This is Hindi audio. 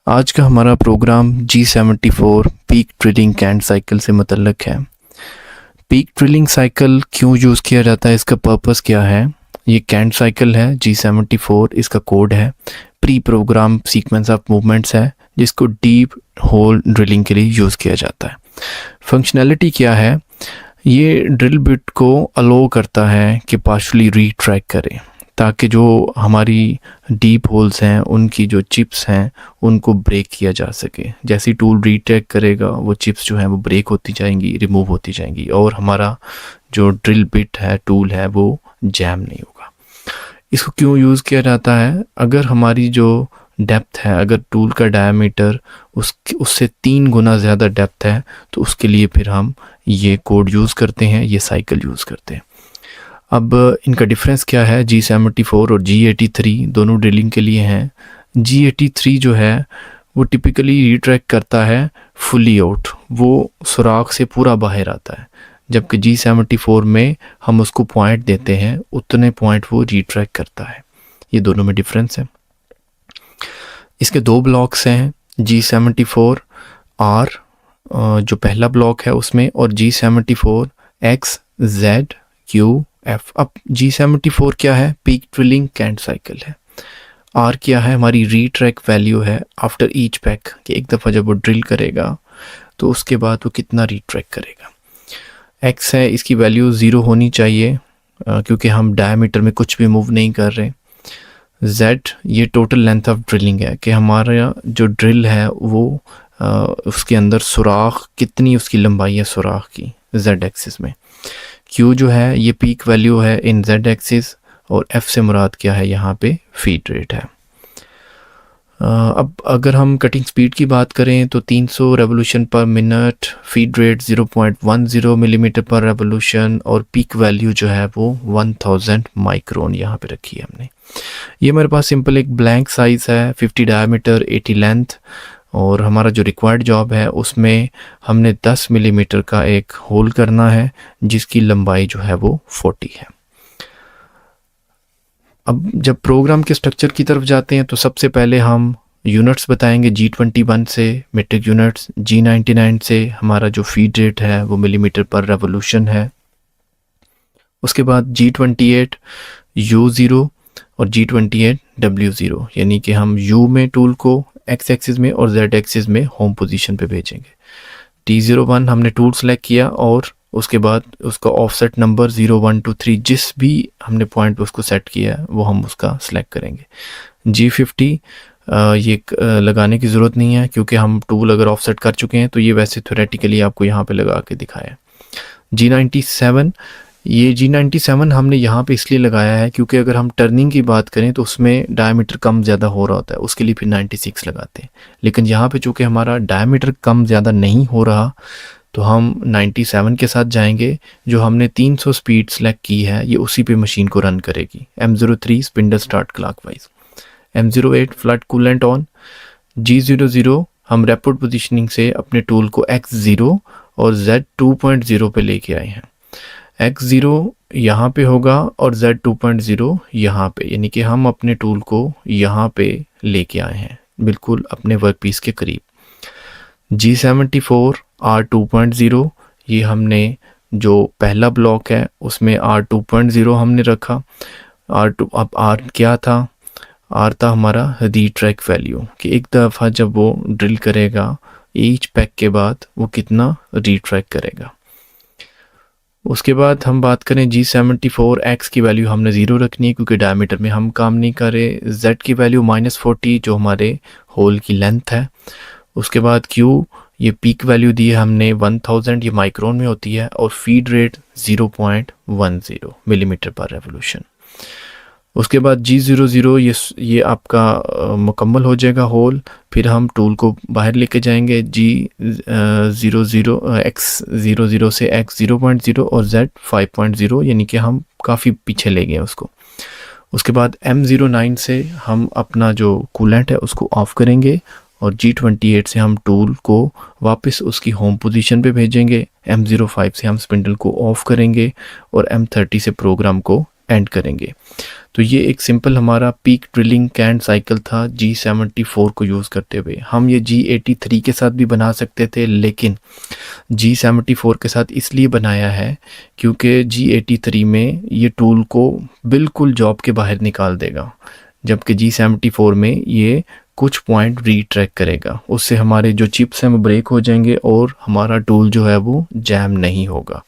आज का हमारा program G74 peck drilling canned cycle से मुतल्लक है। पीक ड्रिलिंग साइकिल क्यों यूज़ किया जाता है, इसका पर्पस क्या है। ये कैंट साइकिल है G74, इसका कोड है, pre program sequence of movements है जिसको डीप होल ड्रिलिंग के लिए यूज़ किया जाता है। फंक्शनैलिटी क्या है, ये ड्रिल बिट को अलो करता है कि पार्शली रीट्रैक करें ताकि जो हमारी डीप होल्स हैं उनकी जो चिप्स हैं उनको ब्रेक किया जा सके। जैसे टूल रीट्रैक करेगा वो चिप्स जो हैं वो ब्रेक होती जाएंगी, रिमूव होती जाएंगी और हमारा जो ड्रिल बिट है, टूल है, वो जैम नहीं होगा। इसको क्यों यूज़ किया जाता है, अगर हमारी जो डेप्थ है, अगर टूल का डायमीटर उससे 3 गुना ज़्यादा डेप्थ है तो उसके लिए फिर हम ये कोड यूज़ करते हैं, ये साइकिल यूज़ करते हैं। अब इनका डिफरेंस क्या है, G74 और G83 दोनों ड्रिलिंग के लिए हैं। G83 जो है वो टिपिकली रिट्रैक्ट करता है फुली आउट, वो सुराख से पूरा बाहर आता है, जबकि G74 में हम उसको पॉइंट देते हैं, उतने पॉइंट वो रिट्रैक्ट करता है। ये दोनों में डिफरेंस है। इसके 2 ब्लॉक्स हैं, G74 R जो पहला ब्लॉक है उसमें, और G74 X Z Q F। अब G74 क्या है, पीक ड्रिलिंग कैंट साइकिल है। R क्या है, हमारी रीट्रैक वैल्यू है आफ्टर ईच पैक, कि एक दफ़ा जब वो ड्रिल करेगा तो उसके बाद वो कितना रीट्रैक करेगा। X है, इसकी वैल्यू 0 होनी चाहिए क्योंकि हम डायमीटर में कुछ भी मूव नहीं कर रहे। Z ये टोटल लेंथ ऑफ ड्रिलिंग है कि हमारा जो ड्रिल है वो उसके अंदर सुराख कितनी, उसकी लंबाई है सुराख की Z एक्सिस में। Q जो है ये पीक वैल्यू है इन Z एक्सिस, और F से मुराद क्या है, यहाँ पे फीड रेट है। अब अगर हम कटिंग स्पीड की बात करें तो 300 रेवोल्यूशन पर मिनट, फीड रेट 0.10 मिलीमीटर पर रेवोल्यूशन, और पीक वैल्यू जो है वो 1000 माइक्रोन यहाँ पे रखी है हमने। ये मेरे पास सिंपल एक ब्लैंक साइज़ है, 50 डायमीटर 80 लेंथ, और हमारा जो रिक्वायर्ड जॉब है उसमें हमने 10 मिलीमीटर का एक होल करना है जिसकी लंबाई जो है वो 40 है। अब जब प्रोग्राम के स्ट्रक्चर की तरफ जाते हैं तो सबसे पहले हम यूनिट्स बताएंगे G21 से मीट्रिक यूनिट्स, G99 से हमारा जो फीड रेट है वो मिलीमीटर पर रेवोल्यूशन है। उसके बाद G28 U0 और G28 W0, यानी कि हम U में टूल को X एक्सिस में और Z एक्सिस में होम पोजीशन पे भेजेंगे। T01 हमने टूल सेलेक्ट किया और उसके बाद उसका ऑफसेट नंबर 0 1 2 3 जिस भी हमने पॉइंट पे उसको सेट किया है वो हम उसका सेलेक्ट करेंगे। G50 ये लगाने की ज़रूरत नहीं है क्योंकि हम टूल अगर ऑफसेट कर चुके हैं तो ये वैसे थ्योरेटिकली आपको यहाँ पे लगा के दिखाया है। G97 ये G97 हमने यहाँ पे इसलिए लगाया है क्योंकि अगर हम टर्निंग की बात करें तो उसमें डायमीटर कम ज़्यादा हो रहा होता है, उसके लिए फिर 96 लगाते हैं। लेकिन यहाँ पे चूँकि हमारा डायमीटर कम ज़्यादा नहीं हो रहा तो हम 97 के साथ जाएंगे। जो हमने 300 स्पीड सेलेक्ट की है ये उसी पे मशीन को रन करेगी। M03 spindle start clockwise, M08 flood coolant on, G00 हम रैपिड पोजीशनिंग से अपने टूल को X0 और Z2.0 पे लेके आए हैं। X0 यहाँ पे होगा और Z2.0 यहाँ पे, यानी कि हम अपने टूल को यहाँ पे लेके आए हैं बिल्कुल अपने वर्क पीस के करीब। G74 R2.0 ये हमने जो पहला ब्लॉक है उसमें R2.0 हमने रखा। R2 अब R क्या था, R था हमारा रीट्रैक वैल्यू, कि एक दफ़ा जब वो ड्रिल करेगा ईच पैक के बाद वो कितना रीट्रैक करेगा। उसके बाद हम बात करें G74X की वैल्यू हमने 0 रखनी है क्योंकि डायमीटर में हम काम नहीं कर रहे। Z की वैल्यू -40 जो हमारे होल की लेंथ है। उसके बाद Q ये पीक वैल्यू दी है हमने 1000, ये माइक्रोन में होती है, और फीड रेट 0.10 मिलीमीटर पर रेवोल्यूशन। उसके बाद G00 ये आपका मुकम्मल हो जाएगा होल। फिर हम टूल को बाहर लेके जाएंगे G00 X00 से X0.0 और Z5.0, यानी कि हम काफ़ी पीछे ले गए उसको। उसके बाद M09 से हम अपना जो कूलेंट है उसको ऑफ़ करेंगे और G28 से हम टूल को वापस उसकी होम पोजीशन पे भेजेंगे। M05 से हम स्पिंडल को ऑफ़ करेंगे और M30 से प्रोग्राम को एंड करेंगे। तो ये एक सिंपल हमारा पीक ड्रिलिंग कैंट साइकिल था G74 को यूज़ करते हुए। हम ये G83 के साथ भी बना सकते थे, लेकिन G74 के साथ इसलिए बनाया है क्योंकि G83 में ये टूल को बिल्कुल जॉब के बाहर निकाल देगा, जबकि G74 में ये कुछ पॉइंट रीट्रैक करेगा। उससे हमारे जो चिप्स हैं वो ब्रेक हो जाएंगे और हमारा टूल जो है वो जैम नहीं होगा।